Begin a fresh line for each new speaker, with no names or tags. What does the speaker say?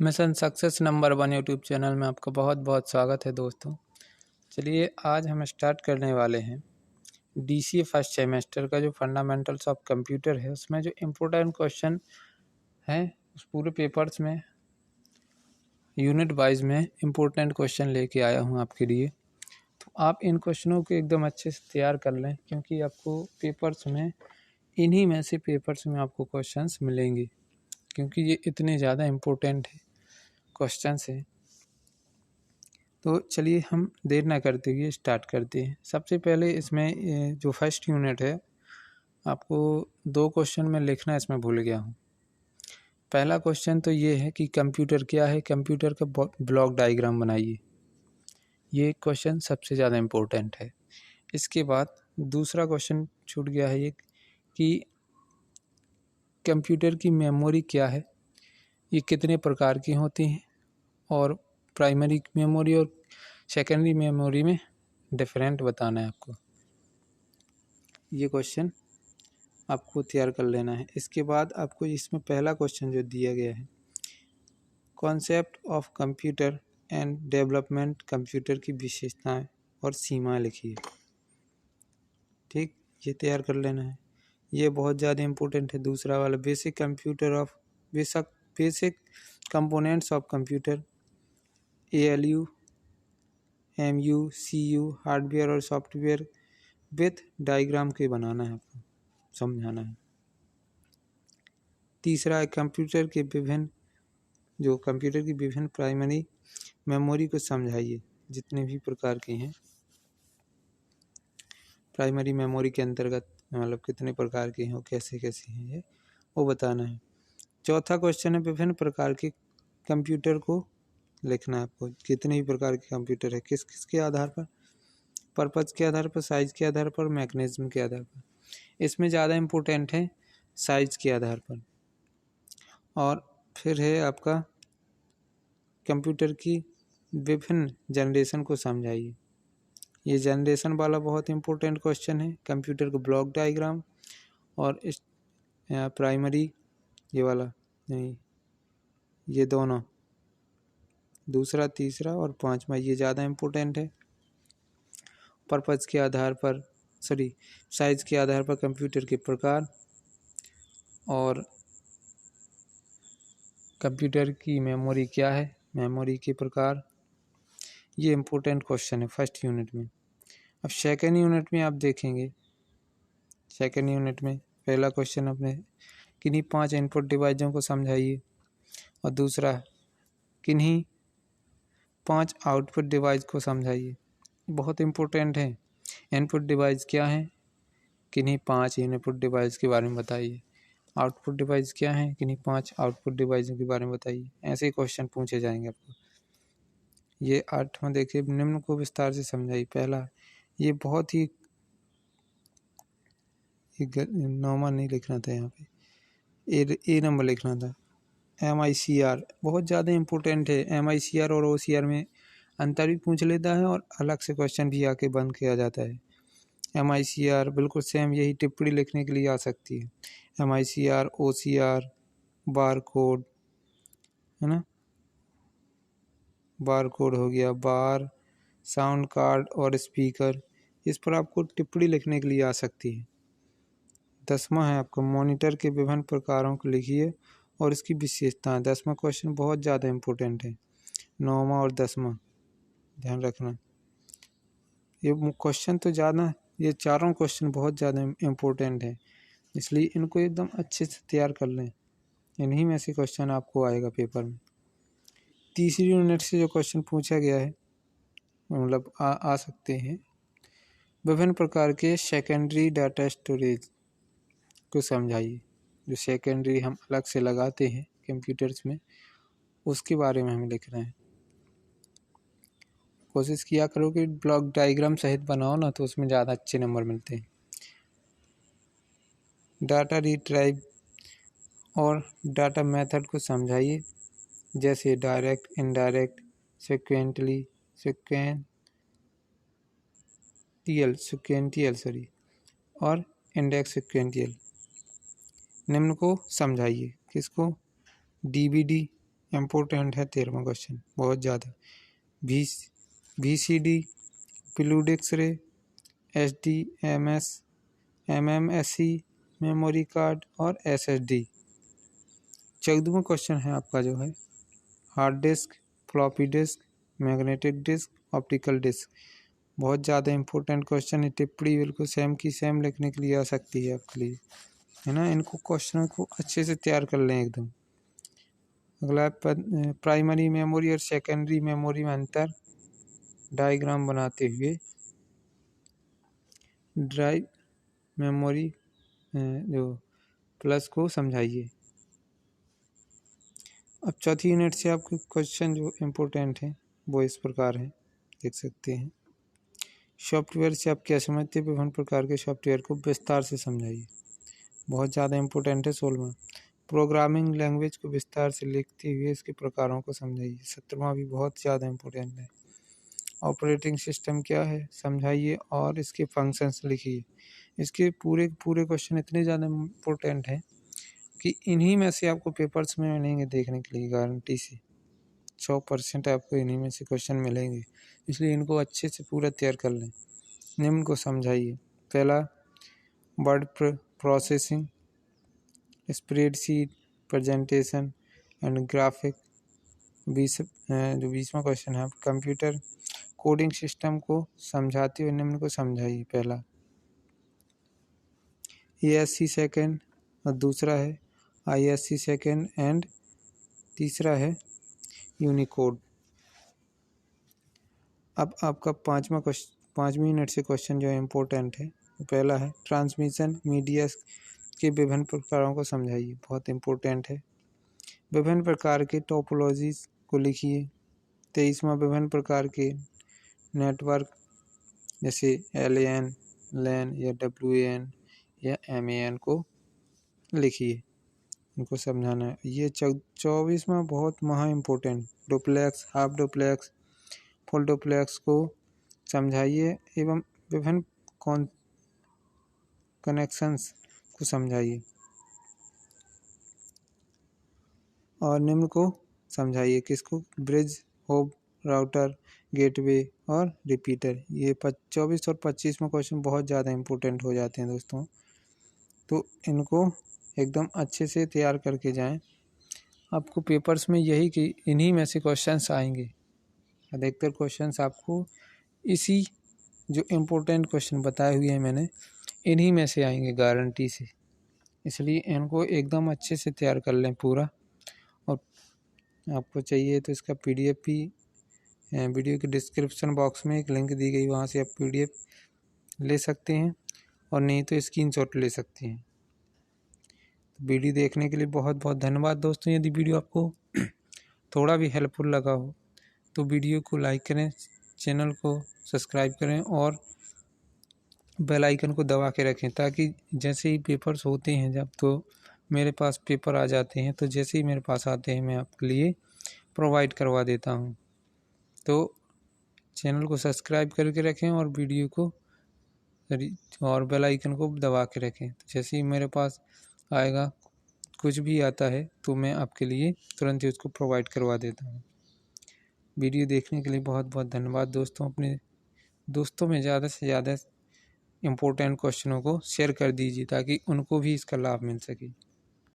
Mission success number 1 YouTube channel में आपका बहुत बहुत स्वागत है दोस्तों। चलिए आज हम स्टार्ट करने वाले हैं डीसीए फर्स्ट सेमेस्टर का जो फंडामेंटल्स ऑफ कंप्यूटर है, उसमें जो इम्पोर्टेंट क्वेश्चन हैं उस पूरे पेपर्स में यूनिट वाइज में इम्पोर्टेंट क्वेश्चन लेके आया हूँ आपके लिए। तो आप इन क्वेश्चनों को एकदम अच्छे से तैयार कर लें, क्योंकि आपको पेपर्स में इन्हीं में से पेपर्स में आपको क्वेश्चंस मिलेंगे, क्योंकि ये इतने ज़्यादा इम्पोर्टेंट है क्वेश्चंस है। तो चलिए हम देर ना करते हुए स्टार्ट करते हैं। सबसे पहले इसमें जो फर्स्ट यूनिट है, आपको 2 क्वेश्चन में लिखना इसमें भूल गया हूँ। पहला क्वेश्चन तो ये है कि कंप्यूटर क्या है, कंप्यूटर का ब्लॉक डायग्राम बनाइए। ये क्वेश्चन सबसे ज़्यादा इम्पोर्टेंट है। इसके बाद दूसरा क्वेश्चन छूट गया है ये कि कंप्यूटर की मेमोरी क्या है, ये कितने प्रकार की होती हैं और प्राइमरी मेमोरी और सेकेंडरी मेमोरी में डिफरेंट बताना है आपको। ये क्वेश्चन आपको तैयार कर लेना है। इसके बाद आपको इसमें पहला क्वेश्चन जो दिया गया है, concept of computer and development, computer की विशेषताएं और सीमाएं लिखिए। ठीक, ये तैयार कर लेना है। ये बहुत ज़्यादा इम्पोर्टेंट है। दूसरा वाला basic computer of basic components of computer, ALU, MU, CU, hardware और सॉफ्टवेयर विथ डायग्राम के बनाना है, आपको समझाना है। तीसरा है कंप्यूटर की विभिन्न प्राइमरी मेमोरी को समझाइए। जितने भी प्रकार की हैं प्राइमरी मेमोरी के अंतर्गत, मतलब कितने प्रकार की हैं और कैसे कैसे हैं, ये वो बताना है। चौथा क्वेश्चन है विभिन्न प्रकार के कंप्यूटर को लिखना है आपको। कितने ही प्रकार के कंप्यूटर है, किस किस के आधार पर, पर्पज़ के आधार पर, साइज के आधार पर, मैकेनिज्म के आधार पर। इसमें ज़्यादा इम्पोर्टेंट है साइज के आधार पर। और फिर है आपका कंप्यूटर की विभिन्न जनरेशन को समझाइए। ये जनरेशन वाला बहुत इम्पोर्टेंट क्वेश्चन है। कंप्यूटर का ब्लॉक डायग्राम और इस प्राइमरी, ये वाला नहीं, ये दोनों, दूसरा, तीसरा और पांचवा, ये ज़्यादा इम्पोर्टेंट है। पर्पज़ के आधार पर, साइज के आधार पर कंप्यूटर के प्रकार और कंप्यूटर की मेमोरी क्या है, मेमोरी के प्रकार, ये इम्पोर्टेंट क्वेश्चन है फर्स्ट यूनिट में। अब सेकेंड यूनिट में आप देखेंगे, सेकेंड यूनिट में पहला क्वेश्चन अपने किन्हीं 5 इनपुट डिवाइसों को समझाइए, और दूसरा किन्हीं 5 आउटपुट डिवाइस को समझाइए। बहुत इम्पोर्टेंट है। इनपुट डिवाइस क्या है, किन्हीं 5 इनपुट डिवाइस के बारे में बताइए। आउटपुट डिवाइस क्या है, किन्हीं 5 आउटपुट डिवाइसों के बारे में बताइए। ऐसे क्वेश्चन पूछे जाएंगे आपको। ये 8वां देखिए, निम्न को विस्तार से समझाइए। पहला, ये बहुत ही 9वां नहीं लिखना था, यहाँ पे ए नंबर लिखना था। MICR बहुत ज़्यादा इम्पोर्टेंट है। MICR और OCR में अंतर भी पूछ लेता है और अलग से क्वेश्चन भी आके बंद किया जाता है। MICR बिल्कुल सेम यही टिप्पणी लिखने के लिए आ सकती है। MICR, OCR, बार कोड है ना, बार कोड हो गया, बार, साउंड कार्ड और स्पीकर, इस पर आपको टिप्पणी लिखने के लिए आ सकती है। 10वां है आपको मॉनिटर के विभिन्न प्रकारों को लिखिए और इसकी विशेषताएं। 10वां क्वेश्चन बहुत ज़्यादा इम्पोर्टेंट है। 9वां और 10वां ध्यान रखना। ये क्वेश्चन तो ज़्यादा, ये चारों क्वेश्चन बहुत ज़्यादा इम्पोर्टेंट है, इसलिए इनको एकदम अच्छे से तैयार कर लें। इन्हीं में से क्वेश्चन आपको आएगा पेपर में। तीसरी यूनिट से जो क्वेश्चन पूछा गया है, मतलब आ सकते हैं, विभिन्न प्रकार के सेकेंडरी डाटा स्टोरेज को समझाइए। जो सेकेंडरी हम अलग से लगाते हैं कंप्यूटर्स में, उसके बारे में हमें लिखना है। कोशिश किया करो कि ब्लॉक डायग्राम सहित बनाओ ना, तो उसमें ज़्यादा अच्छे नंबर मिलते हैं। डाटा रिट्राइव और डाटा मेथड को समझाइए, जैसे डायरेक्ट, इनडायरेक्ट, सिक्वेंटियल और इंडेक्स सिक्वेंटियल। निम्न को समझाइए। किसको? DVD, इम्पोर्टेंट है 13वां क्वेश्चन, बहुत ज़्यादा। VCD, प्लूडिक्स रे, HDMS, MMSE, मेमोरी कार्ड और SSD। 14वां क्वेश्चन है आपका जो है hard disk, floppy disk, magnetic disk, optical disk. बहुत ज़्यादा इम्पोर्टेंट क्वेश्चन है, टिप्पणी बिल्कुल सेम की सेम लिखने के लिए आ सकती है आपके लिए, है ना। इनको क्वेश्चनों को अच्छे से तैयार कर लें एकदम। अगला प्राइमरी मेमोरी और सेकेंडरी मेमोरी में अंतर डायग्राम बनाते हुए ड्राइव मेमोरी जो प्लस को समझाइए। अब चौथी यूनिट से आपके क्वेश्चन जो इम्पोर्टेंट हैं वो इस प्रकार हैं, देख सकते हैं। सॉफ्टवेयर से आप क्या समझते हैं, विभिन्न प्रकार के सॉफ्टवेयर को विस्तार से समझाइए। बहुत ज़्यादा इम्पोर्टेंट है 16वां। प्रोग्रामिंग लैंग्वेज को विस्तार से लिखते हुए इसके प्रकारों को समझाइए। 17वां भी बहुत ज़्यादा इम्पोर्टेंट है। ऑपरेटिंग सिस्टम क्या है समझाइए और इसके फंक्शंस लिखिए। इसके पूरे क्वेश्चन इतने ज़्यादा इम्पोर्टेंट हैं कि इन्हीं में से आपको पेपर्स में मिलेंगे देखने के लिए, गारंटी से 100% आपको इन्हीं में से क्वेश्चन मिलेंगे, इसलिए इनको अच्छे से पूरा तैयार कर लें। निम्न को समझाइए। पहला, word processing, spreadsheet, presentation and graphic. 20वां क्वेश्चन है कंप्यूटर कोडिंग सिस्टम को समझाते हुए निम्न को समझाइए। पहला ASC सेकेंड और दूसरा है ISC सेकेंड एंड तीसरा है यूनिकोड। अब आपका पाँचवीं यूनिट से क्वेश्चन जो है इम्पोर्टेंट है। पहला है ट्रांसमिशन मीडिया के विभिन्न प्रकारों को समझाइए, बहुत इम्पोर्टेंट है। विभिन्न प्रकार के टोपोलॉजीज को लिखिए। 23वां विभिन्न प्रकार के नेटवर्क जैसे LAN, LAN या WAN या MAN को लिखिए, इनको समझाना है। ये 24वां बहुत महा important duplex, half duplex, full duplex को समझाइए एवं विभिन्न कनेक्शंस को समझाइए और निम्न को समझाइए। किसको? ब्रिज, होप, राउटर, गेटवे और रिपीटर। ये 24 और 25वां क्वेश्चन बहुत ज़्यादा इम्पोर्टेंट हो जाते हैं दोस्तों, तो इनको एकदम अच्छे से तैयार करके जाएं। आपको पेपर्स में यही कि इन्हीं में से क्वेश्चंस आएंगे। अधिकतर क्वेश्चंस आपको इसी जो इम्पोर्टेंट क्वेश्चन बताए हुए हैं मैंने, इन्हीं में से आएंगे गारंटी से, इसलिए इनको एकदम अच्छे से तैयार कर लें पूरा। और आपको चाहिए तो इसका PDF भी वीडियो के डिस्क्रिप्शन बॉक्स में एक लिंक दी गई, वहाँ से आप PDF ले सकते हैं और नहीं तो स्क्रीनशॉट ले सकते हैं। वीडियो देखने के लिए बहुत बहुत धन्यवाद दोस्तों। यदि वीडियो आपको थोड़ा भी हेल्पफुल लगा हो तो वीडियो को लाइक करें, चैनल को सब्सक्राइब करें और बेल आइकन को दबा के रखें, ताकि जैसे ही पेपर्स होते हैं जब, तो मेरे पास पेपर आ जाते हैं, तो जैसे ही मेरे पास आते हैं मैं आपके लिए प्रोवाइड करवा देता हूं। तो चैनल को सब्सक्राइब करके रखें और वीडियो को और बेल आइकन को दबा के रखें, तो जैसे ही मेरे पास आएगा, कुछ भी आता है तो मैं आपके लिए तुरंत ही उसको प्रोवाइड करवा देता हूँ। वीडियो देखने के लिए बहुत बहुत धन्यवाद दोस्तों। अपने दोस्तों में ज़्यादा से ज़्यादा इम्पोर्टेंट क्वेश्चनों को शेयर कर दीजिए ताकि उनको भी इसका लाभ मिल सके।